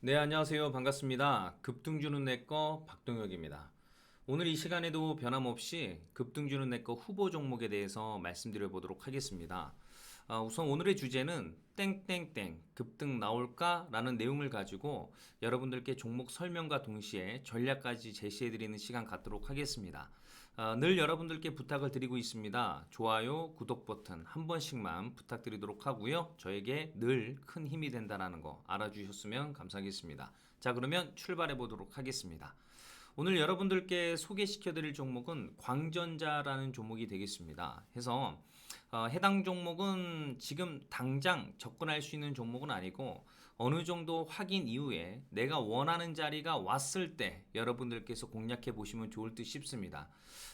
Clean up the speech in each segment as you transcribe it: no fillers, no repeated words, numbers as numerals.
네, 안녕하세요. 반갑습니다. 급등주는 내꺼 박동혁입니다. 오늘 이 시간에도 변함없이 급등주는 내꺼 후보 종목에 대해서 말씀드려 보도록 하겠습니다. 우선 오늘의 주제는 땡땡땡 급등 나올까? 라는 내용을 가지고 여러분들께 종목 설명과 동시에 전략까지 제시해 드리는 시간 갖도록 하겠습니다. 늘 여러분들께 부탁을 드리고 있습니다. 좋아요, 구독 버튼 한 번씩만 부탁드리도록 하고요. 저에게 늘 큰 힘이 된다는 거 알아주셨으면 감사하겠습니다. 자, 그러면 출발해 보도록 하겠습니다. 오늘 여러분들께 소개시켜 드릴 종목은 광전자라는 종목이 되겠습니다. 해서 해당 종목은 지금 당장 접근할 수 있는 종목은 아니고 어느 정도 확인 이후에 내가 원하는 자리가 왔을 때 여러분들께서 공략해 보시면 좋을 듯 싶습니다.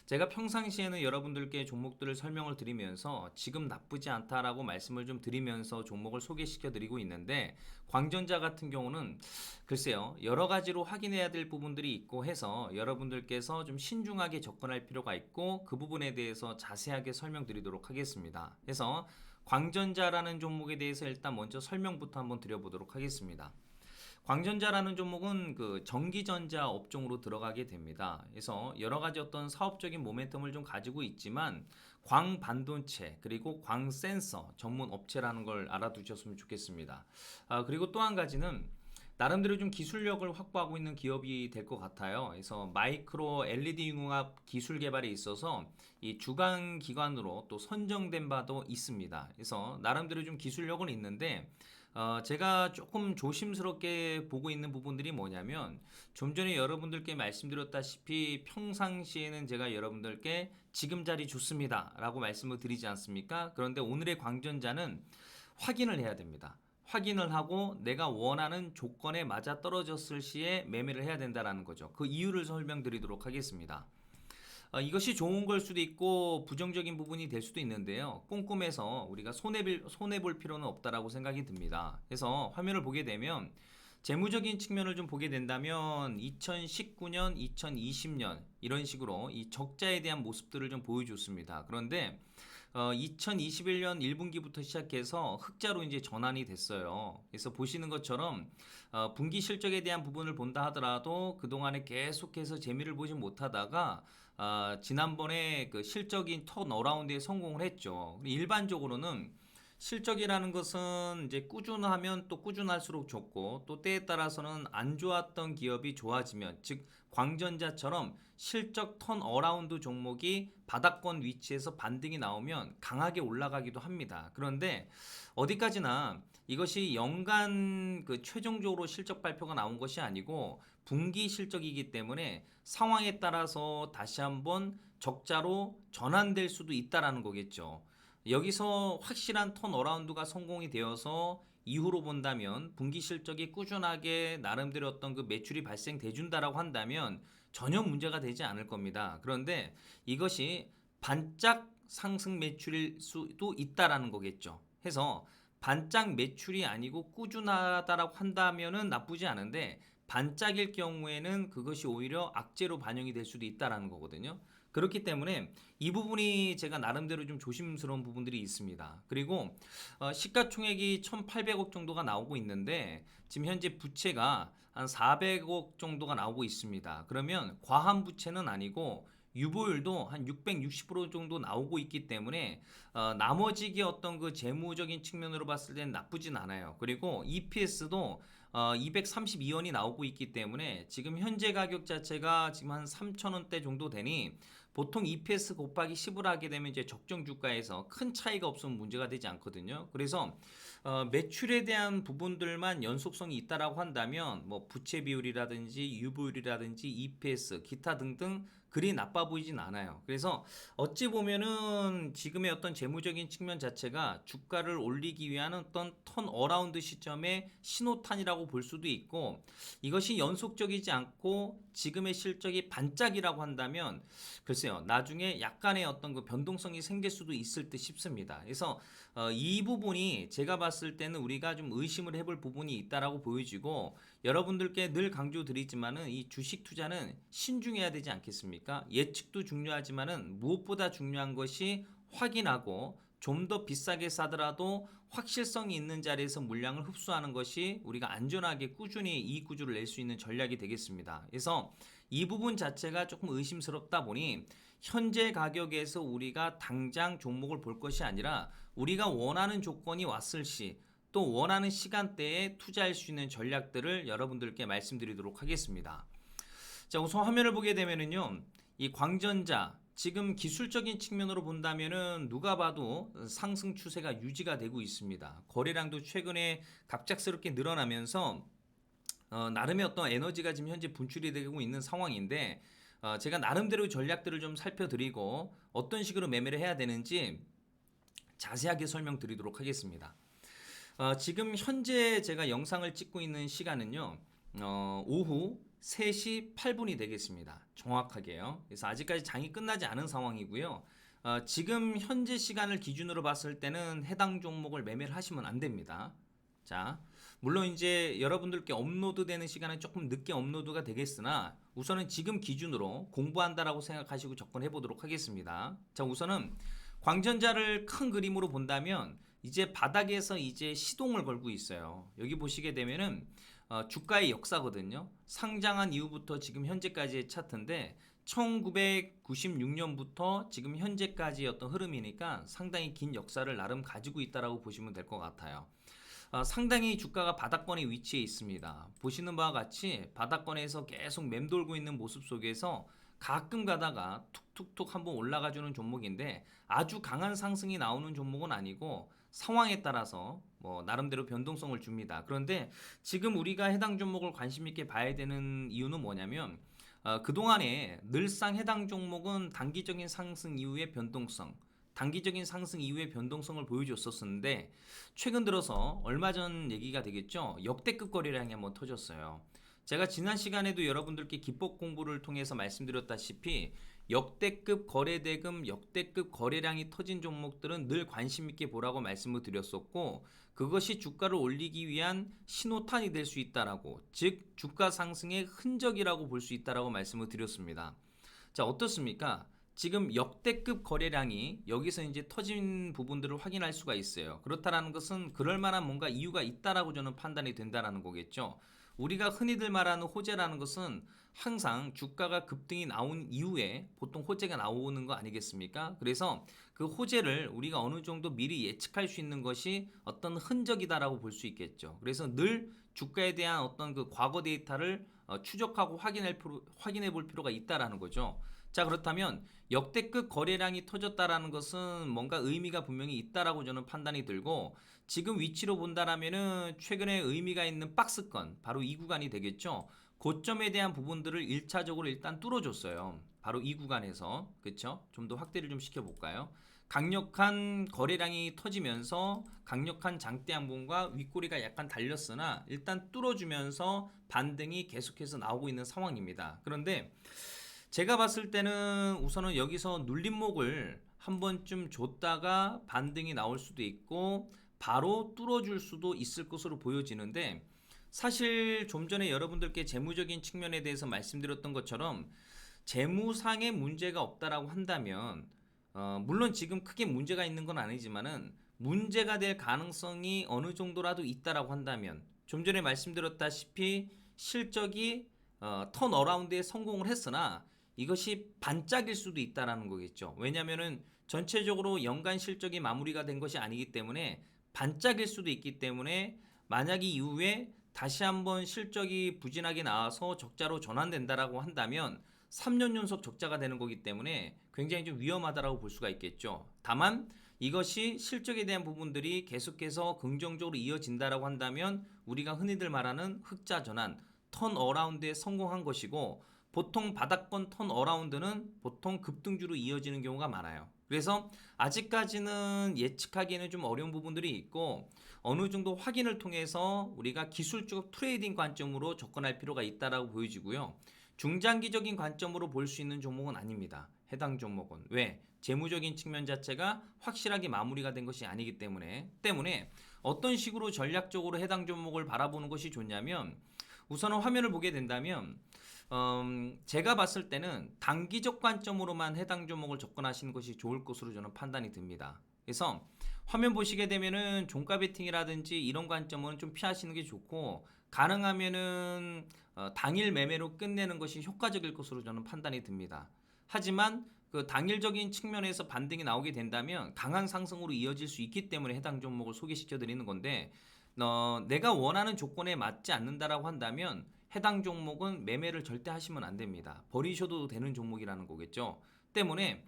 제가 평상시에는 여러분들께 종목들을 설명을 드리면서 지금 나쁘지 않다라고 말씀을 좀 드리면서 종목을 소개시켜 드리고 있는데, 광전자 같은 경우는 글쎄요, 여러 가지로 확인해야 될 부분들이 있고 해서 여러분들께서 좀 신중하게 접근할 필요가 있고 그 부분에 대해서 자세하게 설명드리도록 하겠습니다. 그래서 광전자라는 종목에 대해서 일단 먼저 설명부터 한번 드려보도록 하겠습니다. 광전자라는 종목은 그 전기전자 업종으로 들어가게 됩니다. 그래서 여러 가지 어떤 사업적인 모멘텀을 좀 가지고 있지만 광반도체 그리고 광센서 전문 업체라는 걸 알아두셨으면 좋겠습니다. 그리고 또 한 가지는 나름대로 좀 기술력을 확보하고 있는 기업이 될 것 같아요. 그래서 마이크로 LED 융합 기술 개발에 있어서 이 주간 기관으로 또 선정된 바도 있습니다. 그래서 나름대로 좀 기술력은 있는데 제가 조금 조심스럽게 보고 있는 부분들이 뭐냐면, 좀 전에 여러분들께 말씀드렸다시피 평상시에는 제가 여러분들께 지금 자리 좋습니다 라고 말씀을 드리지 않습니까? 그런데 오늘의 광전자는 확인을 해야 됩니다. 확인을 하고 내가 원하는 조건에 맞아 떨어졌을 시에 매매를 해야 된다는 거죠. 그 이유를 설명드리도록 하겠습니다. 이것이 좋은 걸 수도 있고 부정적인 부분이 될 수도 있는데요. 꼼꼼해서 우리가 손해볼 필요는 없다라고 생각이 듭니다. 그래서 화면을 보게 되면 재무적인 측면을 좀 보게 된다면 2019년, 2020년 이런 식으로 이 적자에 대한 모습들을 좀 보여줬습니다. 그런데 2021년 1분기부터 시작해서 흑자로 이제 전환이 됐어요. 그래서 보시는 것처럼 분기 실적에 대한 부분을 본다 하더라도 그동안에 계속해서 재미를 보지 못하다가 지난번에 그 실적인 턴어라운드에 성공을 했죠. 일반적으로는 실적이라는 것은 이제 꾸준하면 또 꾸준할수록 좋고, 또 때에 따라서는 안 좋았던 기업이 좋아지면, 즉 광전자처럼 실적 턴어라운드 종목이 바닥권 위치에서 반등이 나오면 강하게 올라가기도 합니다. 그런데 어디까지나 이것이 연간 그 최종적으로 실적 발표가 나온 것이 아니고 분기 실적이기 때문에 상황에 따라서 다시 한번 적자로 전환될 수도 있다라는 거겠죠. 여기서 확실한 턴어라운드가 성공이 되어서 이후로 본다면 분기 실적이 꾸준하게 나름대로 어떤 그 매출이 발생돼 준다라고 한다면 전혀 문제가 되지 않을 겁니다. 그런데 이것이 반짝 상승 매출일 수도 있다라는 거겠죠. 해서 반짝 매출이 아니고 꾸준하다라고 한다면은 나쁘지 않은데, 반짝일 경우에는 그것이 오히려 악재로 반영이 될 수도 있다라는 거거든요. 그렇기 때문에 이 부분이 제가 나름대로 좀 조심스러운 부분들이 있습니다. 그리고 시가총액이 1,800억 정도가 나오고 있는데 지금 현재 부채가 한 400억 정도가 나오고 있습니다. 그러면 과한 부채는 아니고 유보율도 한 660% 정도 나오고 있기 때문에 나머지의 어떤 그 재무적인 측면으로 봤을 땐 나쁘진 않아요. 그리고 EPS도 232원이 나오고 있기 때문에 지금 현재 가격 자체가 지금 한 3,000원대 정도 되니 보통 EPS 곱하기 10을 하게 되면 이제 적정 주가에서 큰 차이가 없으면 문제가 되지 않거든요. 그래서 매출에 대한 부분들만 연속성이 있다라고 한다면 뭐 부채 비율이라든지 유보율이라든지 EPS 기타 등등 그리 나빠 보이진 않아요. 그래서 어찌 보면은 지금의 어떤 재무적인 측면 자체가 주가를 올리기 위한 어떤 턴어라운드 시점의 신호탄이라고 볼 수도 있고, 이것이 연속적이지 않고 지금의 실적이 반짝이라고 한다면 글쎄요, 나중에 약간의 어떤 그 변동성이 생길 수도 있을 듯 싶습니다. 그래서 이 부분이 제가 봤을 때는 우리가 좀 의심을 해볼 부분이 있다라고 보여지고, 여러분들께 늘 강조드리지만은 이 주식 투자는 신중해야 되지 않겠습니까? 예측도 중요하지만은 무엇보다 중요한 것이 확인하고 좀 더 비싸게 사더라도 확실성이 있는 자리에서 물량을 흡수하는 것이 우리가 안전하게 꾸준히 이익 구조를 낼 수 있는 전략이 되겠습니다. 그래서 이 부분 자체가 조금 의심스럽다 보니 현재 가격에서 우리가 당장 종목을 볼 것이 아니라 우리가 원하는 조건이 왔을 시 또 원하는 시간대에 투자할 수 있는 전략들을 여러분들께 말씀드리도록 하겠습니다. 자, 우선 화면을 보게 되면은요, 이 광전자 지금 기술적인 측면으로 본다면은 누가 봐도 상승 추세가 유지가 되고 있습니다. 거래량도 최근에 갑작스럽게 늘어나면서 나름의 어떤 에너지가 지금 현재 분출이 되고 있는 상황인데, 제가 나름대로 전략들을 좀 살펴드리고 어떤 식으로 매매를 해야 되는지 자세하게 설명드리도록 하겠습니다. 지금 현재 제가 영상을 찍고 있는 시간은요, 오후 3시 8분이 되겠습니다. 정확하게요. 그래서 아직까지 장이 끝나지 않은 상황이고요. 지금 현재 시간을 기준으로 봤을 때는 해당 종목을 매매를 하시면 안 됩니다. 자, 물론 이제 여러분들께 업로드되는 시간은 조금 늦게 업로드가 되겠으나 우선은 지금 기준으로 공부한다라고 생각하시고 접근해 보도록 하겠습니다. 자, 우선은 광전자를 큰 그림으로 본다면 이제 바닥에서 이제 시동을 걸고 있어요. 여기 보시게 되면은 주가의 역사거든요. 상장한 이후부터 지금 현재까지의 차트인데 1996년부터 지금 현재까지의 어떤 흐름이니까 상당히 긴 역사를 나름 가지고 있다라고 보시면 될 것 같아요. 상당히 주가가 바닥권에 위치해 있습니다. 보시는 바와 같이 바닥권에서 계속 맴돌고 있는 모습 속에서 가끔 가다가 툭툭툭 한번 올라가주는 종목인데 아주 강한 상승이 나오는 종목은 아니고 상황에 따라서 나름대로 변동성을 줍니다. 그런데 지금 우리가 해당 종목을 관심 있게 봐야 되는 이유는 뭐냐면 그동안에 늘상 해당 종목은 단기적인 상승 이후의 변동성, 단기적인 상승 이후의 변동성을 보여줬었는데 최근 들어서 얼마 전 얘기가 되겠죠. 역대급 거래량이 한번 터졌어요. 제가 지난 시간에도 여러분들께 기법 공부를 통해서 말씀드렸다시피 역대급 거래대금, 역대급 거래량이 터진 종목들은 늘 관심 있게 보라고 말씀을 드렸었고 그것이 주가를 올리기 위한 신호탄이 될 수 있다라고, 즉 주가 상승의 흔적이라고 볼 수 있다라고 말씀을 드렸습니다. 자, 어떻습니까? 지금 역대급 거래량이 여기서 이제 터진 부분들을 확인할 수가 있어요. 그렇다라는 것은 그럴 만한 뭔가 이유가 있다라고 저는 판단이 된다라는 거겠죠. 우리가 흔히들 말하는 호재라는 것은 항상 주가가 급등이 나온 이후에 보통 호재가 나오는 거 아니겠습니까? 그래서 그 호재를 우리가 어느 정도 미리 예측할 수 있는 것이 어떤 흔적이다라고 볼 수 있겠죠. 그래서 늘 주가에 대한 어떤 그 과거 데이터를 추적하고 확인해 볼 필요가 있다라는 거죠. 자, 그렇다면 역대급 거래량이 터졌다라는 것은 뭔가 의미가 분명히 있다라고 저는 판단이 들고 지금 위치로 본다라면은 최근에 의미가 있는 박스권 바로 이 구간이 되겠죠. 고점에 대한 부분들을 1차적으로 일단 뚫어줬어요. 바로 이 구간에서 그렇죠? 좀 더 확대를 좀 시켜볼까요? 강력한 거래량이 터지면서 강력한 장대 양봉과 윗꼬리가 약간 달렸으나 일단 뚫어주면서 반등이 계속해서 나오고 있는 상황입니다. 그런데 제가 봤을 때는 우선은 여기서 눌림목을 한 번쯤 줬다가 반등이 나올 수도 있고 바로 뚫어줄 수도 있을 것으로 보여지는데 사실 좀 전에 여러분들께 재무적인 측면에 대해서 말씀드렸던 것처럼 재무상의 문제가 없다라고 한다면 물론 지금 크게 문제가 있는 건 아니지만은 문제가 될 가능성이 어느 정도라도 있다라고 한다면 좀 전에 말씀드렸다시피 실적이 턴어라운드에 성공을 했으나 이것이 반짝일 수도 있다라는 거겠죠. 왜냐하면은 전체적으로 연간 실적이 마무리가 된 것이 아니기 때문에 반짝일 수도 있기 때문에 만약 이후에 다시 한번 실적이 부진하게 나와서 적자로 전환된다라고 한다면 3년 연속 적자가 되는 거기 때문에 굉장히 좀 위험하다라고 볼 수가 있겠죠. 다만 이것이 실적에 대한 부분들이 계속해서 긍정적으로 이어진다라고 한다면 우리가 흔히들 말하는 흑자 전환, 턴어라운드에 성공한 것이고 보통 바닥권 턴어라운드는 보통 급등주로 이어지는 경우가 많아요. 그래서 아직까지는 예측하기에는 좀 어려운 부분들이 있고 어느 정도 확인을 통해서 우리가 기술적 트레이딩 관점으로 접근할 필요가 있다라고 보여지고요. 중장기적인 관점으로 볼 수 있는 종목은 아닙니다. 해당 종목은. 왜? 재무적인 측면 자체가 확실하게 마무리가 된 것이 아니기 때문에 어떤 식으로 전략적으로 해당 종목을 바라보는 것이 좋냐면 우선은 화면을 보게 된다면 제가 봤을 때는 단기적 관점으로만 해당 종목을 접근하시는 것이 좋을 것으로 저는 판단이 듭니다. 그래서 화면 보시게 되면은 종가 베팅이라든지 이런 관점은 좀 피하시는 게 좋고, 가능하면은 당일 매매로 끝내는 것이 효과적일 것으로 저는 판단이 듭니다. 하지만 그 당일적인 측면에서 반등이 나오게 된다면 강한 상승으로 이어질 수 있기 때문에 해당 종목을 소개시켜 드리는 건데, 내가 원하는 조건에 맞지 않는다라고 한다면 해당 종목은 매매를 절대 하시면 안 됩니다. 버리셔도 되는 종목이라는 거겠죠. 때문에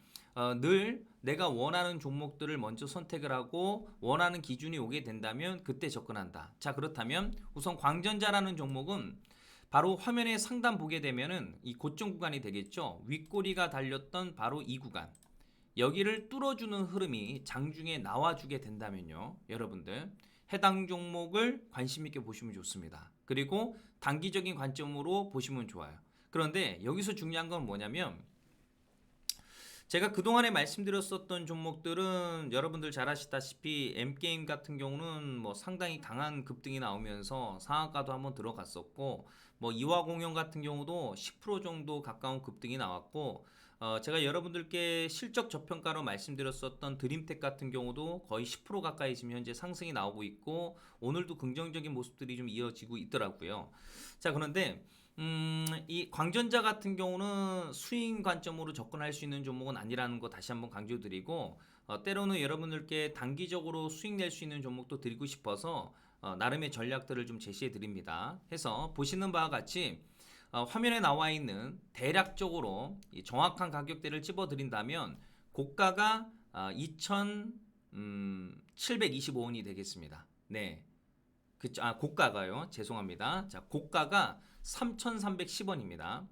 늘 내가 원하는 종목들을 먼저 선택을 하고 원하는 기준이 오게 된다면 그때 접근한다. 자, 그렇다면 우선 광전자라는 종목은 바로 화면에 상단 보게 되면은 이 고점 구간이 되겠죠. 윗꼬리가 달렸던 바로 이 구간. 여기를 뚫어주는 흐름이 장중에 나와주게 된다면요, 여러분들 해당 종목을 관심 있게 보시면 좋습니다. 그리고 단기적인 관점으로 보시면 좋아요. 그런데 여기서 중요한 건 뭐냐면, 제가 그동안에 말씀드렸었던 종목들은 여러분들 잘 아시다시피 M게임 같은 경우는 뭐 상당히 강한 급등이 나오면서 상한가도 한번 들어갔었고, 뭐 이화공영 같은 경우도 10% 정도 가까운 급등이 나왔고, 제가 여러분들께 실적 저평가로 말씀드렸었던 드림텍 같은 경우도 거의 10% 가까이 지금 현재 상승이 나오고 있고, 오늘도 긍정적인 모습들이 좀 이어지고 있더라고요. 자, 그런데 이 광전자 같은 경우는 수익 관점으로 접근할 수 있는 종목은 아니라는 거 다시 한번 강조드리고, 때로는 여러분들께 단기적으로 수익 낼 수 있는 종목도 드리고 싶어서 나름의 전략들을 좀 제시해 드립니다. 해서 보시는 바와 같이 화면에 나와 있는 대략적으로 이 정확한 가격대를 찝어 드린다면 고가가 2,725원이 되겠습니다. 네. 고가가요. 죄송합니다. 자, 고가가 3,310원입니다.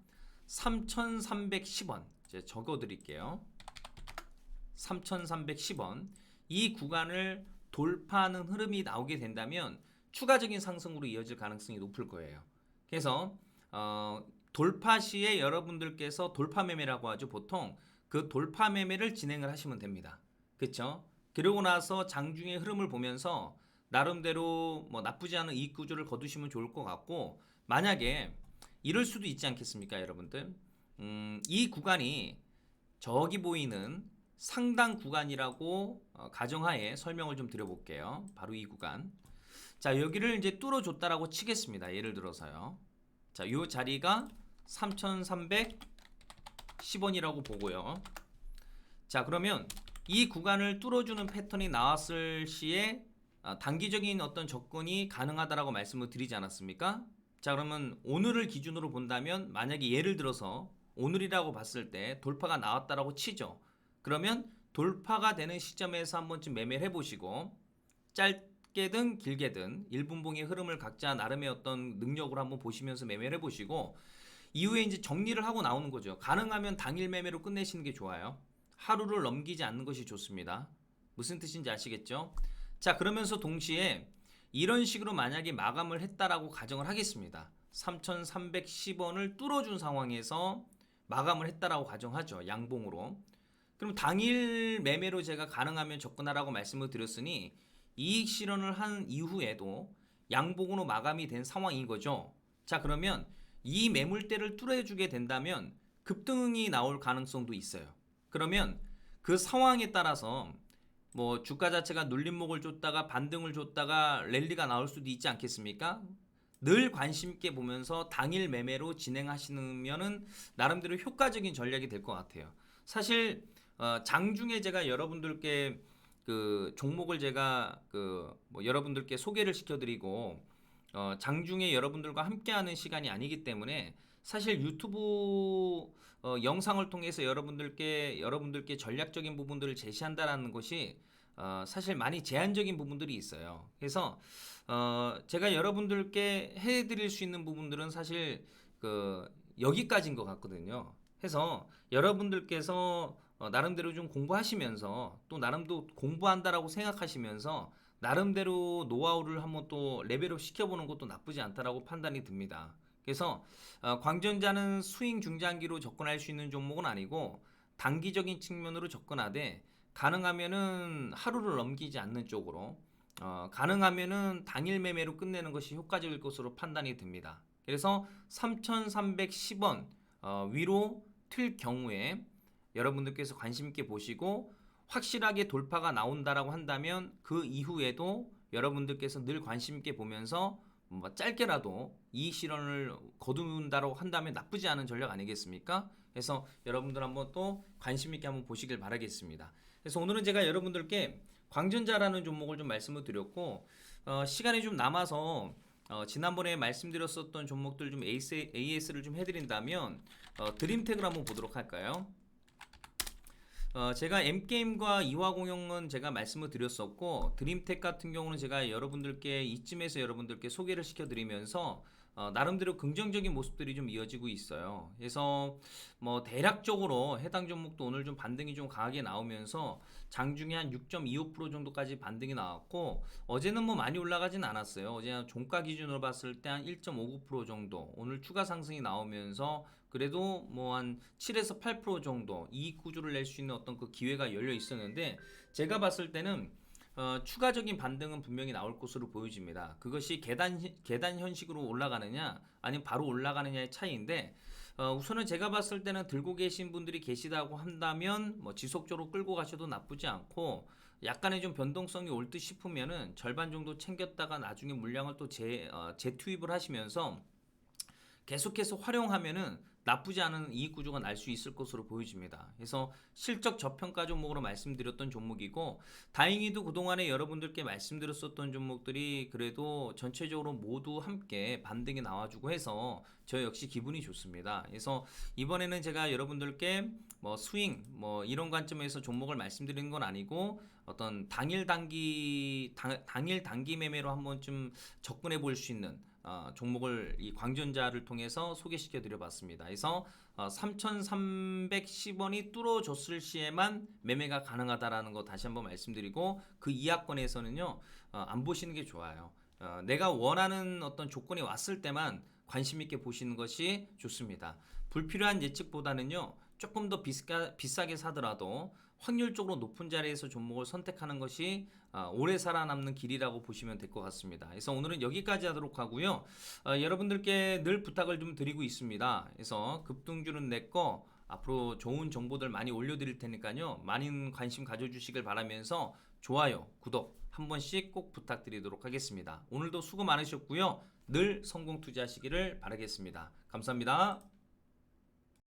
3,310원. 이제 적어 드릴게요. 3,310원. 이 구간을 돌파하는 흐름이 나오게 된다면 추가적인 상승으로 이어질 가능성이 높을 거예요. 그래서 돌파 시에 여러분들께서 돌파 매매라고 하죠. 보통 그 돌파 매매를 진행을 하시면 됩니다. 그렇죠? 그러고 나서 장중의 흐름을 보면서 나름대로 뭐 나쁘지 않은 이익 구조를 거두시면 좋을 것 같고, 만약에 이럴 수도 있지 않겠습니까, 여러분들? 이 구간이 저기 보이는 상단 구간이라고 가정하에 설명을 좀 드려볼게요. 바로 이 구간. 자, 여기를 이제 뚫어줬다라고 치겠습니다. 예를 들어서요. 자, 요 자리가 3,310원이라고 보고요. 자, 그러면 이 구간을 뚫어주는 패턴이 나왔을 시에 단기적인 어떤 접근이 가능하다라고 말씀을 드리지 않았습니까? 자, 그러면 오늘을 기준으로 본다면 만약에 예를 들어서 오늘이라고 봤을 때 돌파가 나왔다라고 치죠. 그러면 돌파가 되는 시점에서 한 번쯤 매매를 해보시고, 짧게든 길게든 1분봉의 흐름을 각자 나름의 어떤 능력으로 한번 보시면서 매매를 해보시고, 이후에 이제 정리를 하고 나오는 거죠. 가능하면 당일 매매로 끝내시는 게 좋아요. 하루를 넘기지 않는 것이 좋습니다. 무슨 뜻인지 아시겠죠? 자, 그러면서 동시에 이런 식으로 만약에 마감을 했다라고 가정을 하겠습니다. 3,310원을 뚫어준 상황에서 마감을 했다라고 가정하죠. 양봉으로. 그럼 당일 매매로 제가 가능하면 접근하라고 말씀을 드렸으니 이익 실현을 한 이후에도 양봉으로 마감이 된 상황인 거죠. 자, 그러면 이 매물대를 뚫어주게 된다면 급등이 나올 가능성도 있어요. 그러면 그 상황에 따라서 뭐 주가 자체가 눌림목을 줬다가 반등을 줬다가 랠리가 나올 수도 있지 않겠습니까? 늘 관심 있게 보면서 당일 매매로 진행하시면은 나름대로 효과적인 전략이 될 것 같아요. 사실 장중에 제가 여러분들께 그 종목을 제가 뭐 여러분들께 소개를 시켜드리고 장중에 여러분들과 함께하는 시간이 아니기 때문에 사실 유튜브 영상을 통해서 여러분들께 전략적인 부분들을 제시한다라는 것이 사실 많이 제한적인 부분들이 있어요. 그래서 제가 여러분들께 해드릴 수 있는 부분들은 사실 여기까지인 것 같거든요. 해서 여러분들께서 나름대로 좀 공부하시면서 또 나름도 공부한다라고 생각하시면서 나름대로 노하우를 한번 또 레벨업 시켜보는 것도 나쁘지 않다라고 판단이 듭니다. 그래서 광전자는 스윙 중장기로 접근할 수 있는 종목은 아니고 단기적인 측면으로 접근하되, 가능하면은 하루를 넘기지 않는 쪽으로, 가능하면은 당일 매매로 끝내는 것이 효과적일 것으로 판단이 듭니다. 그래서 3,310원 위로 틀 경우에 여러분들께서 관심 있게 보시고, 확실하게 돌파가 나온다라고 한다면 그 이후에도 여러분들께서 늘 관심 있게 보면서 뭐 짧게라도 이익 실현을 거둔다고 한다면 나쁘지 않은 전략 아니겠습니까? 그래서 여러분들 한번 또 관심 있게 한번 보시길 바라겠습니다. 그래서 오늘은 제가 여러분들께 광전자라는 종목을 좀 말씀을 드렸고 시간이 좀 남아서 지난번에 말씀드렸었던 종목들 좀 AS를 좀 해드린다면 드림텍을 한번 보도록 할까요? 제가 M게임과 이화공영은 제가 말씀을 드렸었고 드림텍 같은 경우는 제가 여러분들께 이쯤에서 여러분들께 소개를 시켜드리면서 나름대로 긍정적인 모습들이 좀 이어지고 있어요. 그래서 뭐 대략적으로 해당 종목도 오늘 좀 반등이 좀 강하게 나오면서 장중에 한 6.25% 정도까지 반등이 나왔고 어제는 뭐 많이 올라가진 않았어요. 어제 종가 기준으로 봤을 때 한 1.59% 정도 오늘 추가 상승이 나오면서 그래도 뭐 한 7에서 8% 정도 이익 구조를 낼 수 있는 어떤 그 기회가 열려 있었는데 제가 봤을 때는 추가적인 반등은 분명히 나올 것으로 보여집니다. 그것이 계단 형식으로 올라가느냐 아니면 바로 올라가느냐의 차이인데 우선은 제가 봤을 때는 들고 계신 분들이 계시다고 한다면 뭐 지속적으로 끌고 가셔도 나쁘지 않고 약간의 좀 변동성이 올 듯 싶으면은 절반 정도 챙겼다가 나중에 물량을 또 재투입을 하시면서 계속해서 활용하면은 나쁘지 않은 이익 구조가 날 수 있을 것으로 보여집니다. 그래서 실적 저평가 종목으로 말씀드렸던 종목이고 다행히도 그동안에 여러분들께 말씀드렸었던 종목들이 그래도 전체적으로 모두 함께 반등이 나와주고 해서 저 역시 기분이 좋습니다. 그래서 이번에는 제가 여러분들께 뭐 스윙 뭐 이런 관점에서 종목을 말씀드리는 건 아니고 어떤 당일 단기 매매로 한번 좀 접근해 볼 수 있는 종목을 이 광전자를 통해서 소개시켜 드려봤습니다. 그래서 3,310원이 뚫어졌을 시에만 매매가 가능하다라는 거 다시 한번 말씀드리고 그 이하권에서는요 안 보시는 게 좋아요. 내가 원하는 어떤 조건이 왔을 때만 관심 있게 보시는 것이 좋습니다. 불필요한 예측보다는요 조금 더 비싸게 사더라도 확률적으로 높은 자리에서 종목을 선택하는 것이 오래 살아남는 길이라고 보시면 될 것 같습니다. 그래서 오늘은 여기까지 하도록 하고요. 여러분들께 늘 부탁을 좀 드리고 있습니다. 그래서 급등주는 내꺼 앞으로 좋은 정보들 많이 올려드릴 테니까요. 많은 관심 가져주시길 바라면서 좋아요, 구독 한 번씩 꼭 부탁드리도록 하겠습니다. 오늘도 수고 많으셨고요. 늘 성공 투자하시기를 바라겠습니다. 감사합니다.